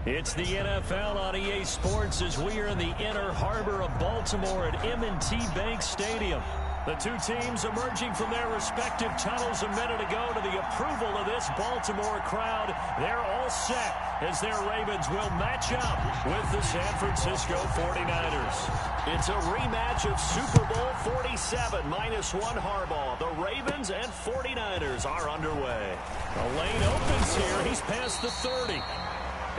It's the NFL on EA Sports as we are in the inner harbor of Baltimore at M&T Bank Stadium. The two teams emerging from their respective tunnels a minute ago to the approval of this Baltimore crowd. They're all set as their Ravens will match up with the San Francisco 49ers. It's a rematch of Super Bowl 47 -1 Harbaugh. The Ravens and 49ers are underway. The lane opens here. He's past the 30.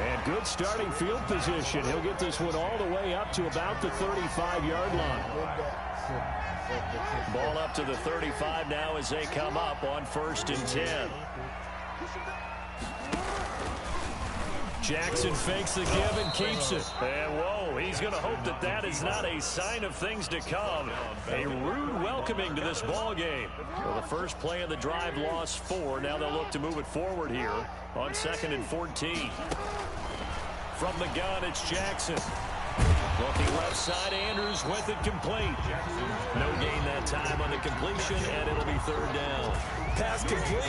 And good starting field position. He'll get this one all the way up to about the 35-yard line. Ball up to the 35 now as they come up on 1st and 10. Jackson fakes the give and keeps it. And whoa, he's going to hope that that is not a sign of things to come. A rude welcoming to this ball game. Well, the first play of the drive lost 4. Now they'll look to move it forward here on 2nd and 14. From the gun, it's Jackson. Looking left side, Andrews with it complete. No gain that time on the completion, and it'll be 3rd down. Pass complete,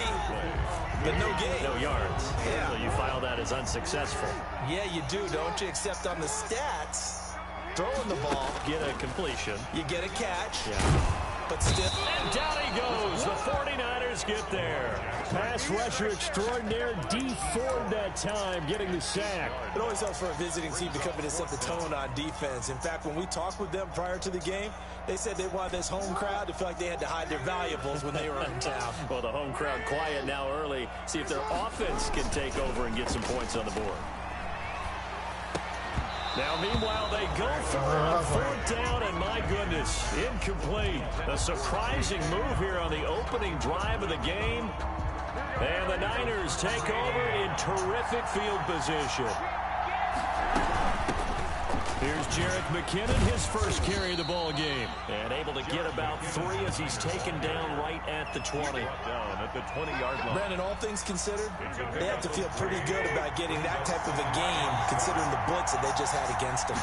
but no gain. No yards. Yeah. So you file that as unsuccessful. Yeah, you do, don't you? Except on the stats, throwing the ball. Get a completion. You get a catch. Yeah. But still. And down he goes. The 49ers get there. Pass rusher extraordinaire. D Ford that time getting the sack. It always helps for a visiting team to come in and set the tone on defense. In fact, when we talked with them prior to the game, they said they wanted this home crowd to feel like they had to hide their valuables when they were in town. Well, the home crowd quiet now early. See if their offense can take over and get some points on the board. Now, meanwhile, they go for it on 4th down, and my goodness, incomplete. A surprising move here on the opening drive of the game. And the Niners take over in terrific field position. Here's Jerick McKinnon, his first carry of the ball game. And able to get about 3 as he's taken down right at the 20. Down at the 20-yard line. Brandon, all things considered, they have to feel pretty good about getting that type of a game, considering the blitz that they just had against them.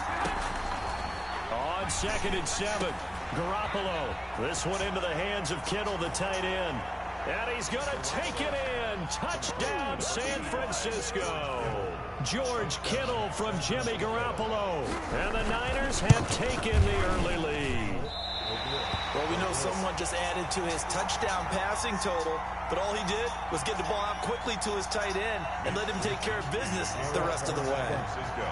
On 2nd and 7, Garoppolo. This one into the hands of Kittle, the tight end. And he's going to take it in. Touchdown, San Francisco. George Kittle from Jimmy Garoppolo. And the Niners have taken the early lead. Well, we know someone just added to his touchdown passing total, but all he did was get the ball out quickly to his tight end and let him take care of business the rest of the way.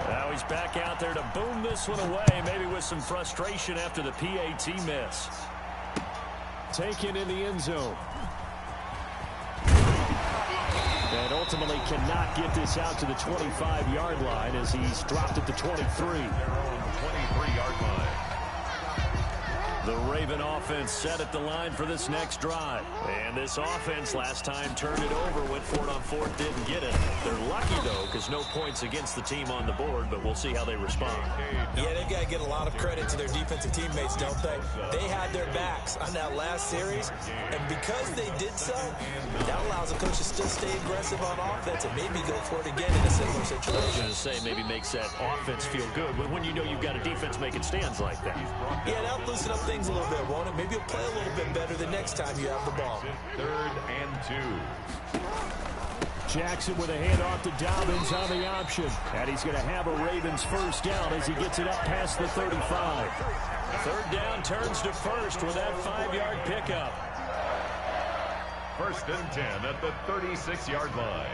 Now he's back out there to boom this one away, maybe with some frustration after the PAT miss. Taken in the end zone. And ultimately cannot get this out to the 25-yard line as he's dropped at the 23. They're on the 23-yard line. The Raven offense set at the line for this next drive. And this offense last time turned it over, went for it on 4th, didn't get it. They're lucky, though, because no points against the team on the board, but we'll see how they respond. Yeah, they've got to get a lot of credit to their defensive teammates, don't they? They had their backs on that last series, and because they did so, that allows the coach to still stay aggressive on offense and maybe go for it again in a similar situation. I was going to say, maybe makes that offense feel good, but when you know you've got a defense making stands like that. Yeah, that'll loosen up things a little bit, won't it? Maybe you'll play a little bit better the next time you have the ball. 3rd and 2. Jackson with a handoff to Dobbins on the option. And he's going to have a Ravens first down as he gets it up past the 35. 3rd down turns to 1st with that 5-yard pickup. 1st and 10 at the 36-yard line.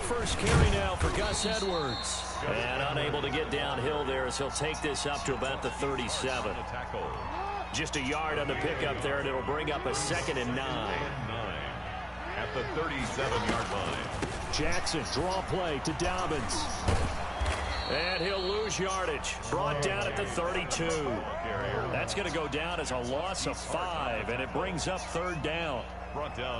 First carry now for Gus Edwards. And unable to get downhill there as he'll take this up to about the 37. Just a yard on the pickup there, and it'll bring up a 2nd and 9. At the 37-yard line. Jackson, draw play to Dobbins. And he'll lose yardage. Brought down at the 32. That's going to go down as a loss of 5, and it brings up 3rd down.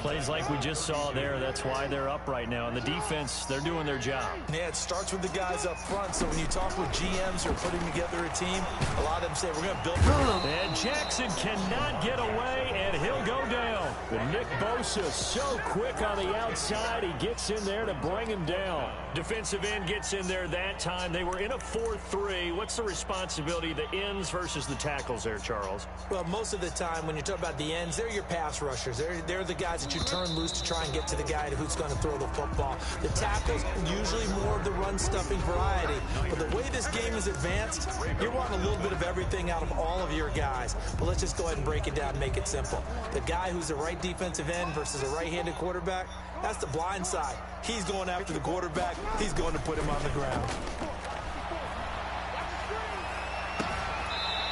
Plays like we just saw there. That's why they're up right now. And the defense, they're doing their job. Yeah, it starts with the guys up front. So when you talk with GMs who are putting together a team, a lot of them say, we're going to build for them. And Jackson cannot get away, and he'll go down. But Nick Bosa so quick on the outside. He gets in there to bring him down. Defensive end gets in there that time. They were in a 4-3. What's the responsibility of the ends versus the tackles there, Charles? Well, most of the time when you talk about the ends, they're your pass rushers. They're they're the guys that you turn loose to try and get to the guy who's going to throw the football. The tackles, usually more of the run-stuffing variety. But the way this game is advanced, you're wanting a little bit of everything out of all of your guys. But let's just go ahead and break it down and make it simple. The guy who's the right defensive end versus a right-handed quarterback, that's the blind side. He's going after the quarterback. He's going to put him on the ground.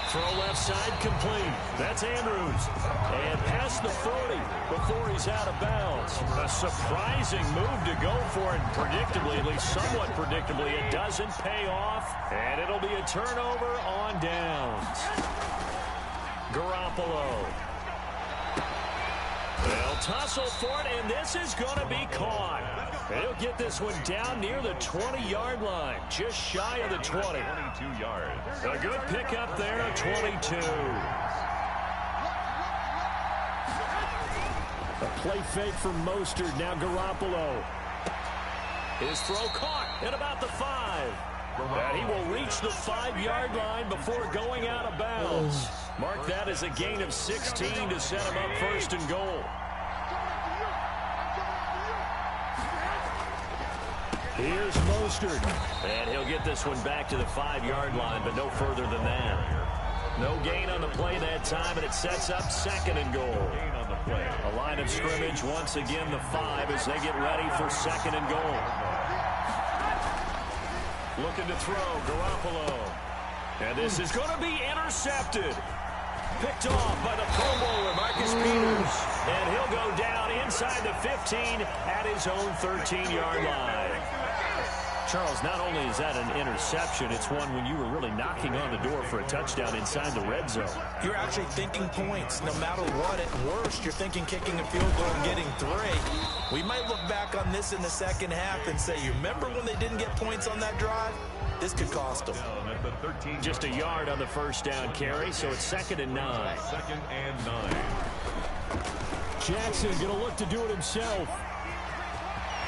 Throw left side complete. That's Andrews. And past the 40 before he's out of bounds. A surprising move to go for it. Predictably, at least somewhat predictably, it doesn't pay off. And it'll be a turnover on downs. Garoppolo. They'll tussle for it, and this is going to be caught. He'll get this one down near the 20-yard line, just shy of the 20. 22 yards. A good pickup there at 22. A play fake from Mostert. Now Garoppolo. His throw caught at about the 5. And he will reach the 5-yard line before going out of bounds. Mark that as a gain of 16 to set him up first and goal. Here's Mostert. And he'll get this one back to the 5-yard line, but no further than that. No gain on the play that time, and it sets up second and goal. A line of scrimmage, once again the 5 as they get ready for second and goal. Looking to throw, Garoppolo. And this is going to be intercepted. Picked off by the Pro Bowler, Marcus Peters. And he'll go down inside the 15 at his own 13-yard line. Charles, not only is that an interception, it's one when you were really knocking on the door for a touchdown inside the red zone. You're actually thinking points. No matter what, at worst, you're thinking kicking a field goal and getting 3. We might look back on this in the second half and say, you remember when they didn't get points on that drive? This could cost them. Just a yard on the first down carry, so it's 2nd and 9. 2nd and 9. Jackson going to look to do it himself.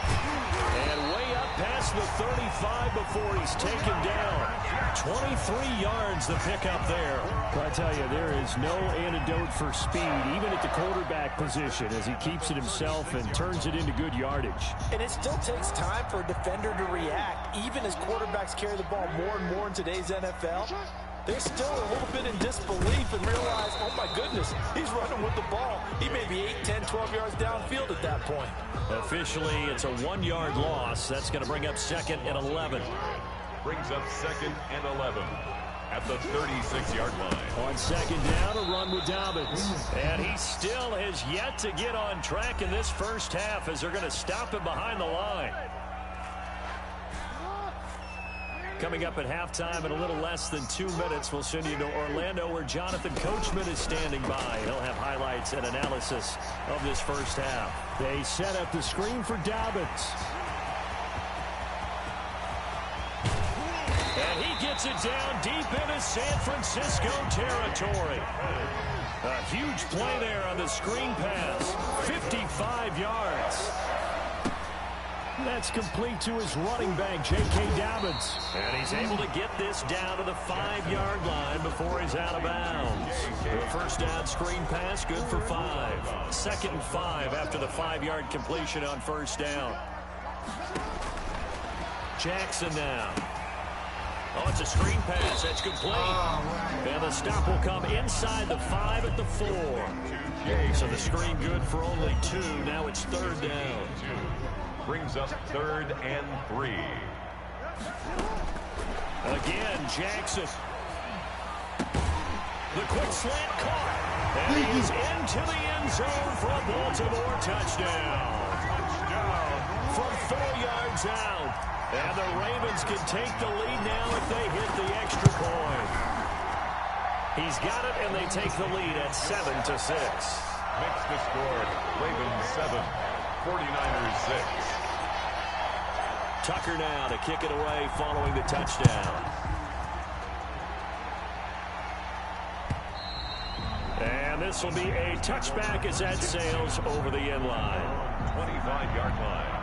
And way up past the 35 before he's taken down. 23 yards the pickup there. I tell you, there is no antidote for speed, even at the quarterback position, as he keeps it himself and turns it into good yardage. And it still takes time for a defender to react, even as quarterbacks carry the ball more and more in today's NFL. They're still a little bit in disbelief and realize, oh my goodness, he's running with the ball. He may be 8, 10, 12 yards downfield at that point. Officially, it's a 1-yard loss. That's going to bring up 2nd and 11. Brings up 2nd and 11 at the 36-yard line. On 2nd down, a run with Dobbins. And he still has yet to get on track in this first half as they're going to stop him behind the line. Coming up at halftime in a little less than 2 minutes, we'll send you to Orlando where Jonathan Coachman is standing by. He'll have highlights and analysis of this first half. They set up the screen for Dobbins. And he gets it down deep into San Francisco territory. A huge play there on the screen pass. 55 yards. That's complete to his running back, J.K. Dobbins. And he's able to get this down to the 5-yard line before he's out of bounds. The first down screen pass, good for 5. 2nd and 5 after the 5-yard completion on first down. Jackson now. Oh, it's a screen pass. That's complete. And the stop will come inside the 5 at the 4. So the screen good for only 2. Now it's 3rd down. Brings up 3rd and 3. Again, Jackson. The quick slant caught. And he is into the end zone for a Baltimore touchdown. From 4 yards out. And the Ravens can take the lead now if they hit the extra point. He's got it, and they take the lead at 7-6. Makes the score Ravens 7, 49ers 6. Tucker now to kick it away following the touchdown. And this will be a touchback as that sails over the end line. 25-yard line.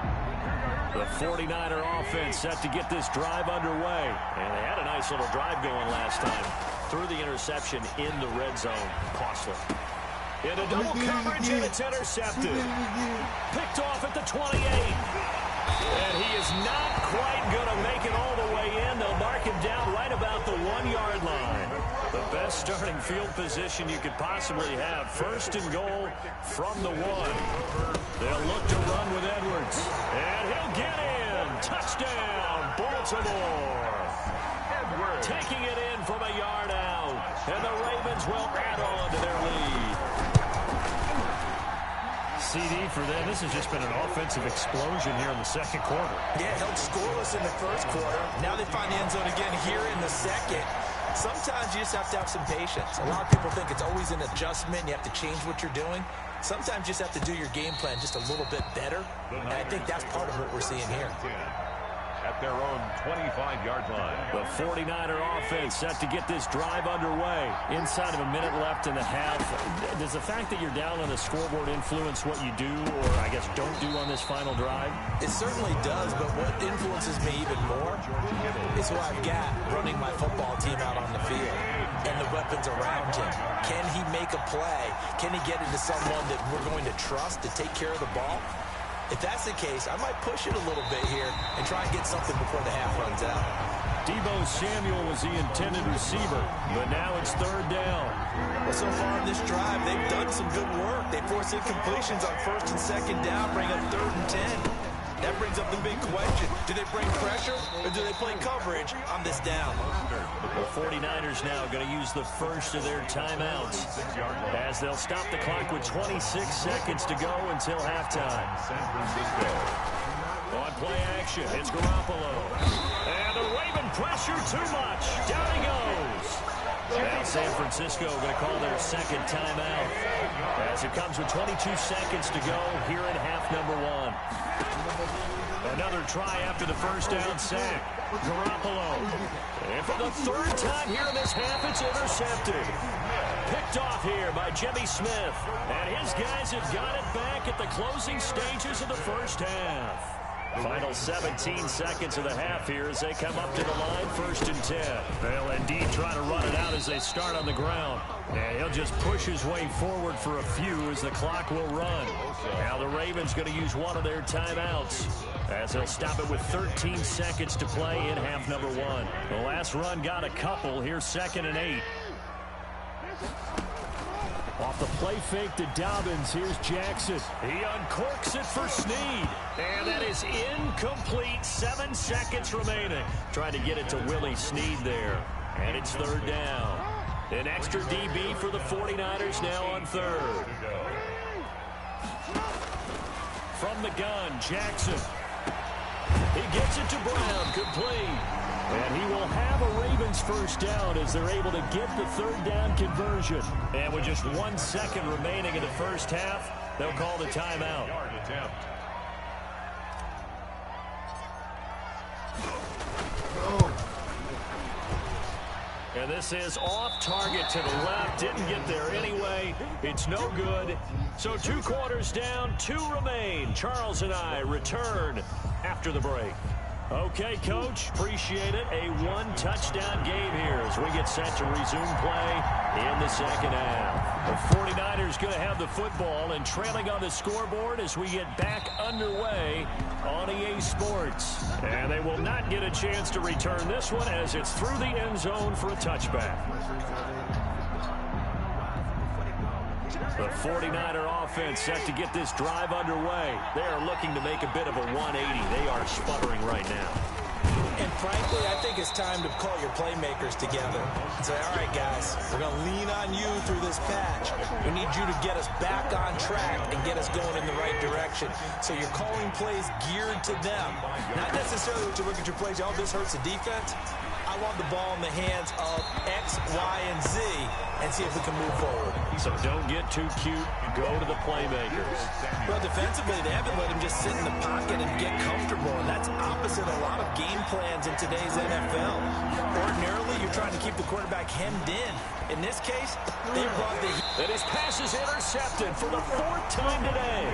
The 49er offense set to get this drive underway. And they had a nice little drive going last time. Threw the interception in the red zone. Costly. Into double coverage, and it's intercepted. Picked off at the 28. And he is not quite going to make it all the way in. They'll mark him down right about the 1-yard line. The best starting field position you could possibly have. First and goal from the 1. They'll look to run with Edwards. And he'll get in. Touchdown, Baltimore. Edwards taking it in from a yard out. And the Ravens will add on to their lead. CD for them. This has just been an offensive explosion here in the second quarter. Yeah, held scoreless in the first quarter. Now they find the end zone again here in the second. Sometimes you just have to have some patience. A lot of people think it's always an adjustment. You have to change what you're doing. Sometimes you just have to do your game plan just a little bit better. And I think that's part of what we're seeing here. At their own 25-yard line. The 49er offense set to get this drive underway. Inside of a minute left in the half. Does the fact that you're down on the scoreboard influence what you do, or I guess don't do on this final drive? It certainly does, but what influences me even more is who I've got running my football team out on the field and the weapons around him. Can he make a play? Can he get into someone that we're going to trust to take care of the ball? If that's the case, I might push it a little bit here and try and get something before the half runs out. Deebo Samuel was the intended receiver, but now it's third down. Well, so far in this drive, they've done some good work. They force incompletions on first and second down, bring up 3rd and 10. That brings up the big question. Do they bring pressure or do they play coverage on this down? The 49ers now going to use the first of their timeouts as they'll stop the clock with 26 seconds to go until halftime. On play action, it's Garoppolo. And the Raven pressure too much. Down he goes. Now San Francisco going to call their second timeout as it comes with 22 seconds to go here in half number 1. Another try after the first down sack. Garoppolo. And for the 3rd time here in this half, it's intercepted. Picked off here by Jimmy Smith. And his guys have got it back at the closing stages of the first half. Final 17 seconds of the half here as they come up to the line, 1st and 10. They'll indeed try to run it out as they start on the ground. And he'll just push his way forward for a few as the clock will run. Now the Ravens going to use one of their timeouts as they'll stop it with 13 seconds to play in half number 1. The last run got a couple. Here's 2nd and 8. Off the play fake to Dobbins, here's Jackson. He uncorks it for Snead. And that is incomplete. 7 seconds remaining. Trying to get it to Willie Snead there. And it's 3rd down. An extra DB for the 49ers now on 3rd. From the gun, Jackson. He gets it to Brown, complete. And he will have a Ravens first down as they're able to get the 3rd down conversion. And with just 1 second remaining in the first half, they'll call the timeout. And this is off target to the left. Didn't get there anyway. It's no good. So 2 quarters down, 2 remain. Charles and I return after the break. Okay, Coach, appreciate it. A 1-touchdown game here as we get set to resume play in the second half. The 49ers going to have the football and trailing on the scoreboard as we get back underway on EA Sports. And they will not get a chance to return this one as it's through the end zone for a touchback. The 49er offense set to get this drive underway. They are looking to make a bit of a 180. They are sputtering right now. And frankly, I think it's time to call your playmakers together and say, all right, guys, we're going to lean on you through this patch. We need you to get us back on track and get us going in the right direction. So you're calling plays geared to them. Not necessarily to look at your plays, oh, this hurts the defense. I want the ball in the hands of X, Y, and Z and see if we can move forward. So don't get too cute. Go to the playmakers. Well, defensively, they haven't let him just sit in the pocket and get comfortable, and that's opposite a lot of game plans in today's NFL. Ordinarily, you're trying to keep the quarterback hemmed in. In this case, they brought the... And his pass is intercepted for the 4th time today.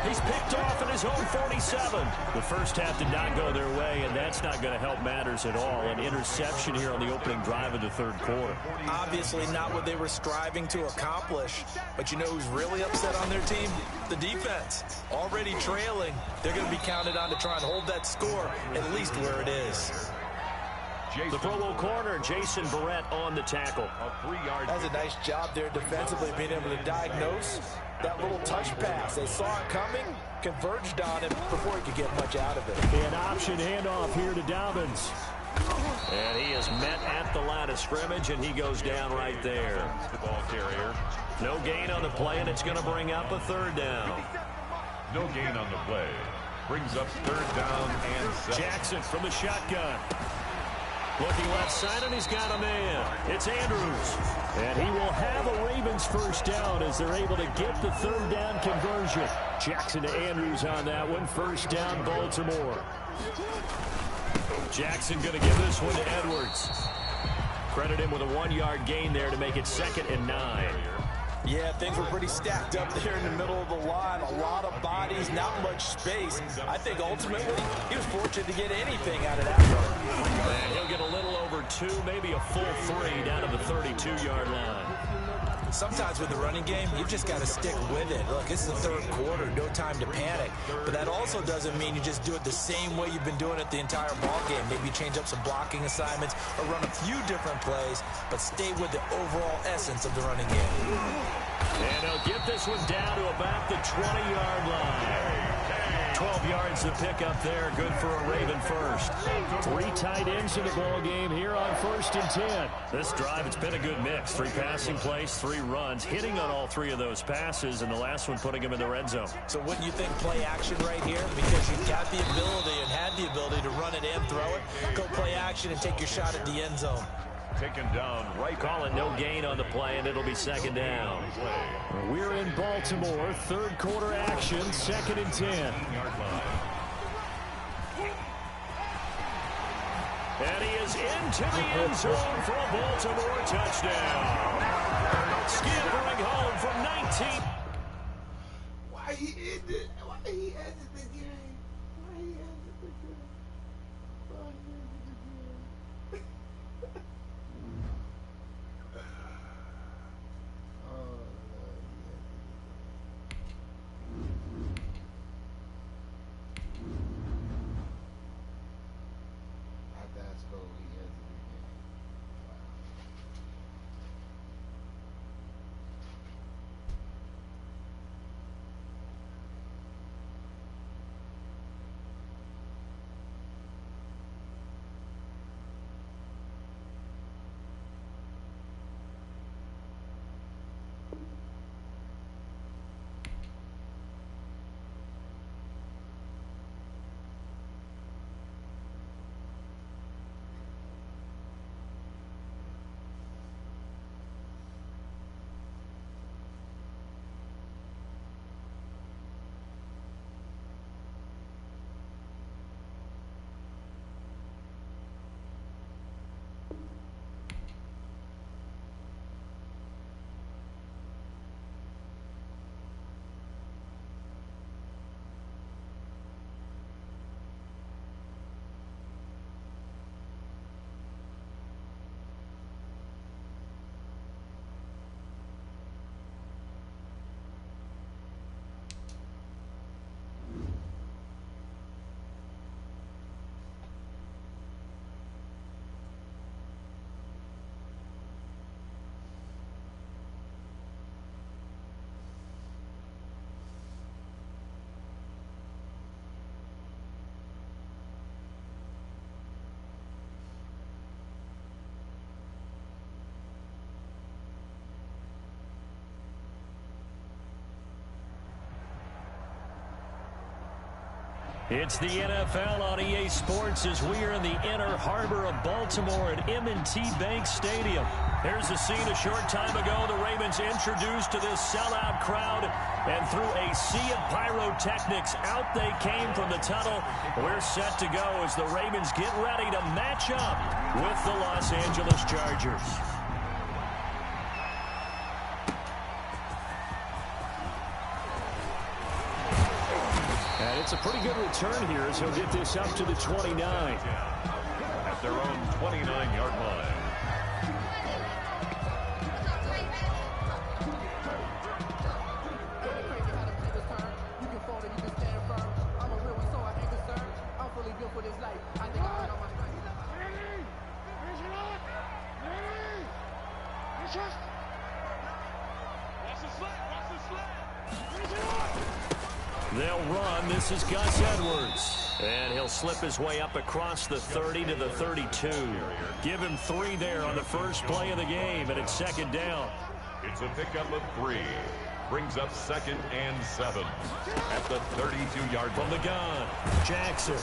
He's picked off at his own 47. The first half did not go their way, and that's not going to help matters at all. An interception here on the opening drive of the third quarter. Obviously not what they were striving to accomplish. But you know who's really upset on their team? The defense. Already trailing. They're going to be counted on to try and hold that score at least where it is. The Pro Bowl corner, Jason Verrett, on the tackle. A 3-yard. That's a nice job there defensively, being able to diagnose that little touch pass. They saw it coming, converged on him before he could get much out of it. An option handoff here to Dobbins. And he is met at the line of scrimmage, and he goes down right there. The ball carrier. No gain on the play, and it's going to bring up a third down. No gain on the play. Brings up third down and 7. Jackson from the shotgun. Looking left side, and he's got a man. It's Andrews. And he will have a Ravens first down as they're able to get the third down conversion. Jackson to Andrews on that one. First down, Baltimore. Jackson going to give this one to Edwards. Credit him with a 1-yard gain there to make it 2nd and 9. Yeah, things were pretty stacked up there in the middle of the line. A lot of bodies, not much space. I think ultimately he was fortunate to get anything out of that run. And he'll get a little over 2, maybe a full 3 down to the 32-yard line. Sometimes with the running game, you've just got to stick with it. Look, this is the third quarter, no time to panic. But that also doesn't mean you just do it the same way you've been doing it the entire ball game. Maybe change up some blocking assignments or run a few different plays, but stay with the overall essence of the running game. And he'll get this one down to about the 20-yard line. 12 yards to pick up there. Good for a Raven first. 3 tight ends in the ball game here on 1st and 10. This drive, it's been a good mix. 3 passing plays, 3 runs, hitting on all 3 of those passes, and the last one putting him in the red zone. So wouldn't you think play action right here? Because you've got the ability and had the ability to run it and throw it. Go play action and take your shot at the end zone. Taken down right. Calling no gain on the play, and it'll be 2nd down. We're in Baltimore. Third quarter action, 2nd and 10. And he is into the end zone for a Baltimore touchdown. Scampering home from 19. Why he ended? Why he ended the game? Why he ended the game? Why he ended the game? Oh, that's cool. He ended the game. Wow. It's the NFL on EA Sports as we are in the inner harbor of Baltimore at M&T Bank Stadium. Here's the scene a short time ago. The Ravens introduced to this sellout crowd, and through a sea of pyrotechnics, out they came from the tunnel. We're set to go as the Ravens get ready to match up with the Los Angeles Chargers. And it's a pretty good return here as he'll get this up to the 29. At their own 29-yard line. They'll run. This is Gus Edwards. And he'll slip his way up across the 30 to the 32. Give him 3 there on the first play of the game, and it's second down. It's a pickup of 3. Brings up 2nd and 7 at the 32-yard from line. the gun. Jackson.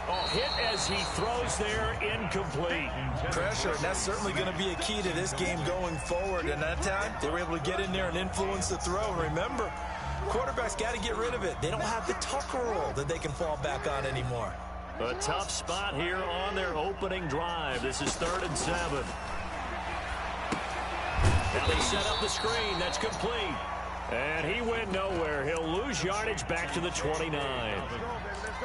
Oh, hit as he throws there, incomplete. Pressure, and that's certainly going to be a key to this game going forward. And that time, they were able to get in there and influence the throw. And remember, quarterbacks got to get rid of it. They don't have the Tucker roll that they can fall back on anymore. A tough spot here on their opening drive. This is 3rd and 7. Now they set up the screen. That's complete. And he went nowhere. He'll lose yardage back to the 29.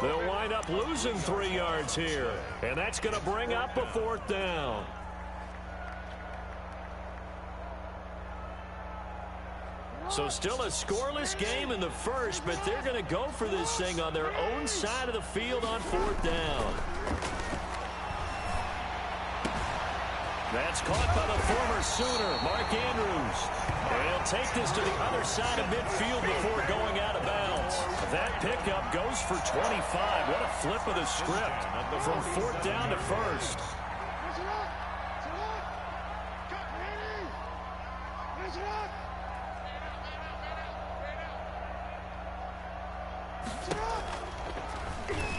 They'll wind up losing 3 yards here. And that's going to bring up a 4th down. So still a scoreless game in the first, but they're going to go for this thing on their own side of the field on 4th down. That's caught by the former Sooner, Mark Andrews. And he'll take this to the other side of midfield before going out of bounds. That pickup goes for 25. What a flip of the script from 4th down to 1st.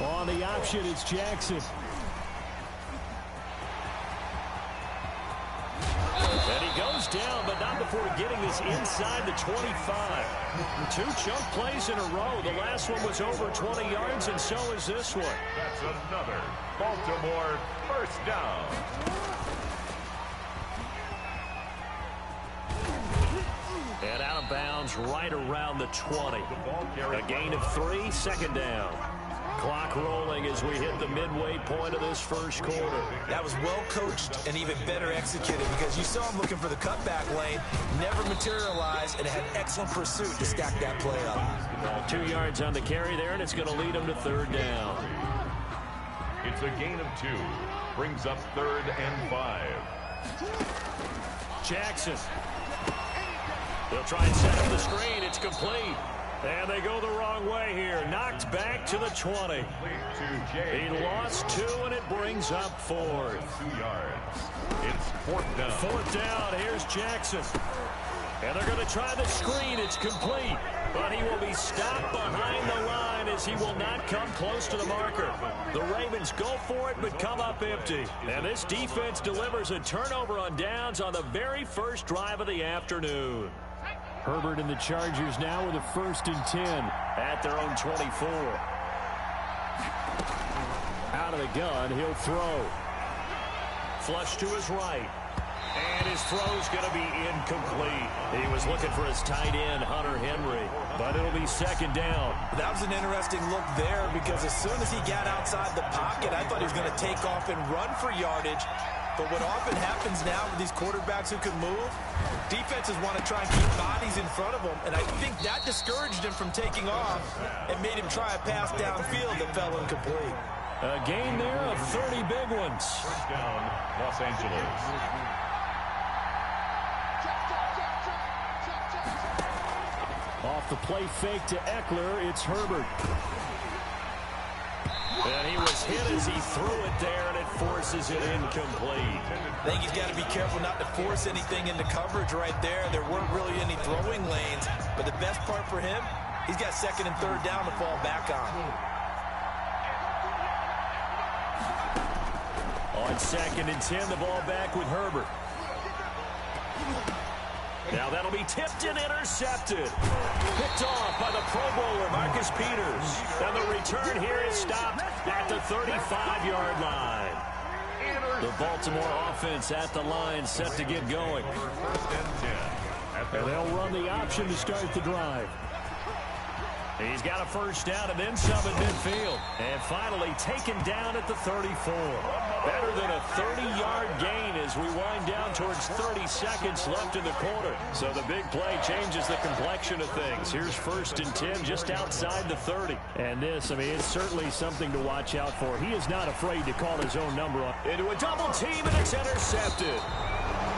On the option, it's Jackson. And he goes down, but not before getting this inside the 25. 2 chunk plays in a row. The last one was over 20 yards, and so is this one. That's another Baltimore first down. And out of bounds right around the 20. A gain of 3, 2nd down. Clock rolling as we hit the midway point of this first quarter. That was well coached and even better executed because you saw him looking for the cutback lane, never materialized, and had excellent pursuit to stack that play up. 2 yards on the carry there, and it's going to lead him to 3rd down. It's a gain of 2. Brings up 3rd and 5. Jackson. They'll try and set up the screen. It's complete. And they go the wrong way here. Knocked back to the 20. He lost 2, and it brings up 4. 2 yards. It's 4th down. 4th down. Here's Jackson. And they're going to try the screen. It's complete. But he will be stopped behind the line as he will not come close to the marker. The Ravens go for it but come up empty. And this defense delivers a turnover on downs on the very first drive of the afternoon. Herbert and the Chargers now with a 1st and 10 at their own 24. Out of the gun, he'll throw. Flush to his right. And his throw's going to be incomplete. He was looking for his tight end, Hunter Henry. But it'll be 2nd down. That was an interesting look there because as soon as he got outside the pocket, I thought he was going to take off and run for yardage. But what often happens now with these quarterbacks who can move, defenses want to try and keep bodies in front of them, and I think that discouraged him from taking off and made him try a pass downfield that fell incomplete. A gain there of 30 big ones. First down, Los Angeles. Off the play fake to Eckler, it's Herbert. And he was hit as he threw it there, and it forces it incomplete. I think he's got to be careful not to force anything into coverage right there. There weren't really any throwing lanes, but the best part for him, he's got 2nd and 3rd down to fall back on. On 2nd and 10, the ball back with Herbert. Now that'll be tipped and intercepted. Picked off by the Pro Bowler, Marcus Peters. And the return here is stopped at the 35-yard line. The Baltimore offense at the line set to get going. First and 10. And they'll run the option to start the drive. He's got a first down and then some at midfield. And finally taken down at the 34. Better than a 30-yard gain as we wind down towards 30 seconds left in the quarter. So the big play changes the complexion of things. Here's 1st and 10 just outside the 30. And this, I mean, it's certainly something to watch out for. He is not afraid to call his own number on. Into a double team, and it's intercepted.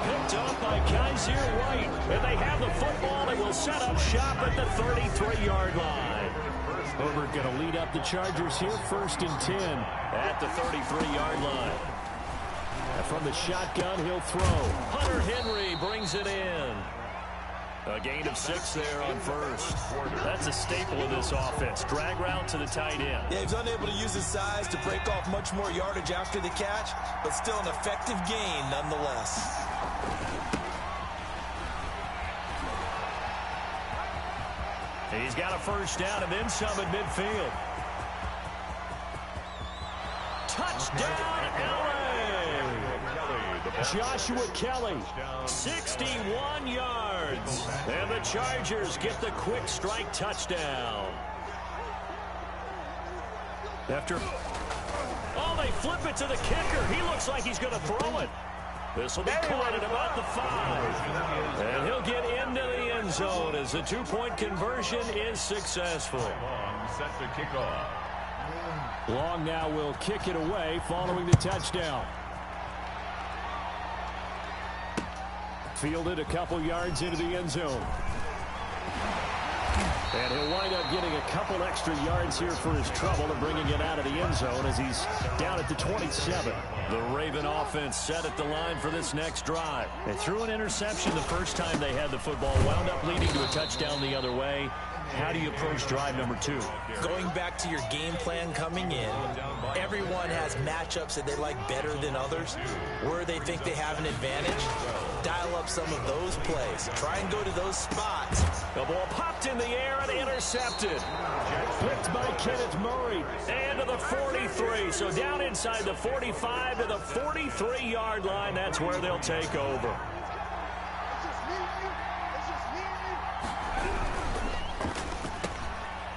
Picked up by Kaiser White. And they have the football and will set up shop at the 33-yard line. Herbert going to lead up the Chargers here, 1st and 10 at the 33-yard line. And from the shotgun, he'll throw. Hunter Henry brings it in. A gain of 6 there on 1st. That's a staple of this offense. Drag route to the tight end. Yeah, he's unable to use his size to break off much more yardage after the catch, but still an effective gain nonetheless. He's got a first down and then some at midfield. Touchdown, LA! Joshua Kelly, 61 yards. And the Chargers get the quick strike touchdown. Oh, they flip it to the kicker. He looks like he's going to throw it. This will be caught at about the 5. And he'll get into the end zone as the 2-point conversion is successful. Set to kick off. Long now will kick it away following the touchdown. Fielded a couple yards into the end zone. And he'll wind up getting a couple extra yards here for his trouble and bringing it out of the end zone as he's down at the 27. The Raven offense set at the line for this next drive. They threw an interception the first time they had the football, wound up leading to a touchdown the other way. How do you approach drive number 2? Going back to your game plan coming in, everyone has matchups that they like better than others, where they think they have an advantage. Dial up some of those plays. Try and go to those spots. The ball popped in the air and intercepted. Picked by Kenneth Murray. And to the 43. So down inside the 45 to the 43-yard line. That's where they'll take over.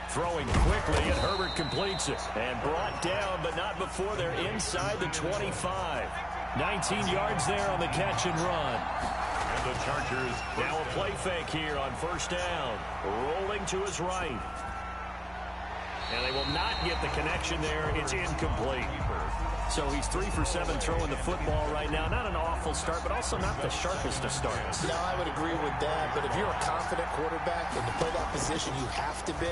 Throwing quickly, and Herbert completes it. And brought down, but not before they're inside the 25. 19 yards there on the catch and run. And the Chargers now a play fake here on 1st down. Rolling to his right. And they will not get the connection there. It's incomplete. So he's 3 for 7 throwing the football right now. Not an awful start, but also not the sharpest of starts. No, I would agree with that. But if you're a confident quarterback and to play that position, you have to be.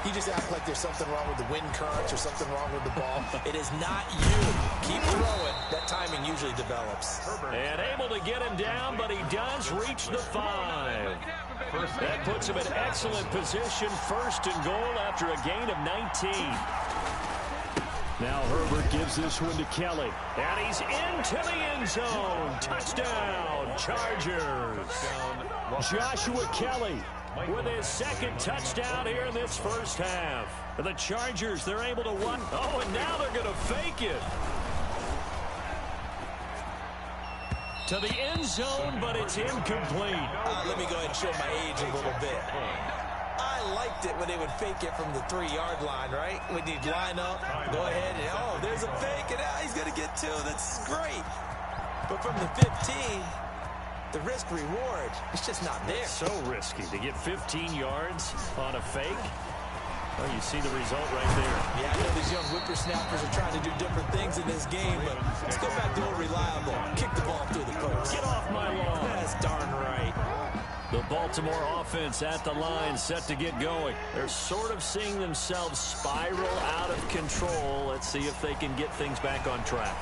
You just act like there's something wrong with the wind currents or something wrong with the ball. It is not you. Keep throwing. That timing usually develops. And able to get him down, but he does reach the 5. That puts him in excellent position. 1st and goal after a gain of 19. Now Herbert gives this one to Kelly. And he's into the end zone. Touchdown, Chargers. Joshua Kelly with his 2nd touchdown here in this first half. The Chargers, they're able to run. Oh, and now they're going to fake it. To the end zone, but it's incomplete. Let me go ahead and show my age a little bit. I liked it when they would fake it from the 3-yard line, right? When you'd line up, go ahead, and oh, there's a fake, and he's going to get 2. That's great. But from the 15, the risk-reward, it's just not there. So risky to get 15 yards on a fake. Well, you see the result right there. Yeah, I know these young whippersnappers are trying to do different things in this game, but let's go back to old reliable. Kick the ball through the post. Get off my lawn. That's darn right. The Baltimore offense at the line, set to get going. They're sort of seeing themselves spiral out of control. Let's see if they can get things back on track.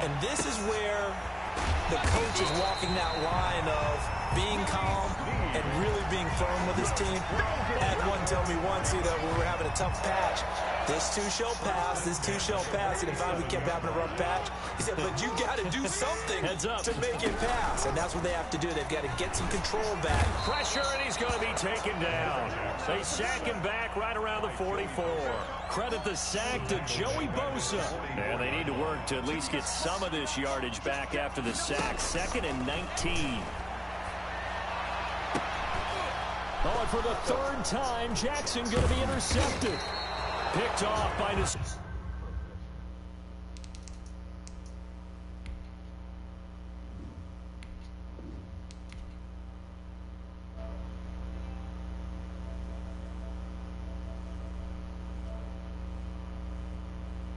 And this is where the coach is walking that line of being calm and really being firm with his team. I had one tell me once, when we were having a tough patch, this too shall pass, this too shall pass. And if we kept having a rough patch, he said, but you got to do something to make it pass. And that's what they have to do. They've got to get some control back. Pressure, and he's going to be taken down. They sack him back right around the 44. Credit the sack to Joey Bosa. And they need to work to at least get some of this yardage back after the sack. 2nd and 19. Oh, and for the third time, Jackson going to be intercepted. Picked off by this.